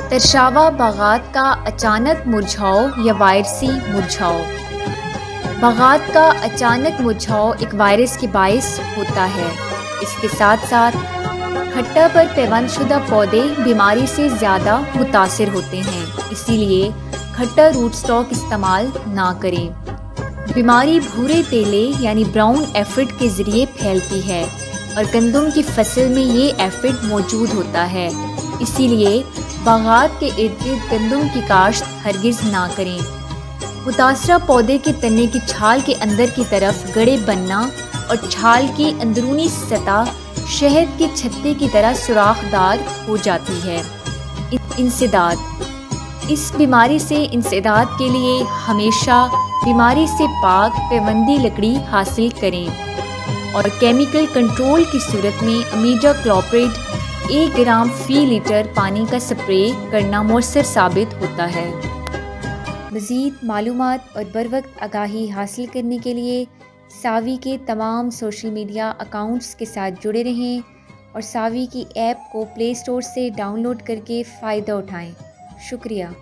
तरशावा बागात का अचानक मुरझाओ या वायरसी मुरझाओ। बागात का अचानक मुरझाओ एक वायरस के बायस होता है। इसके साथ साथ खट्टा पर पैवंदशुदा पौधे बीमारी से ज़्यादा मुतासिर होते हैं, इसीलिए खट्टा रूट स्टॉक इस्तेमाल ना करें। बीमारी भूरे तेले यानी ब्राउन एफिड के ज़रिए फैलती है और गंदम की फसल में ये एफिड मौजूद होता है, इसीलिए बागात के इर्द गिर्द गंदम की काश्त हरगिज़ ना करें। मुतासरा पौधे के तने की छाल के अंदर की तरफ गड़े बनना और छाल की अंदरूनी सतह शहद के छत्ते की तरह सुराखदार हो जाती है। इंसदाद। इस बीमारी से इंसदाद के लिए हमेशा बीमारी से पाक पैवंदी लकड़ी हासिल करें और केमिकल कंट्रोल की सूरत में अमीजा क्लोप्रिड 1 ग्राम फी लीटर पानी का स्प्रे करना मौसर साबित होता है। मज़ीद मालूमात और बर वक्त आगाही हासिल करने के लिए सावी के तमाम सोशल मीडिया अकाउंट्स के साथ जुड़े रहें और सावी की ऐप को प्ले स्टोर से डाउनलोड करके फ़ायदा उठाएं। शुक्रिया।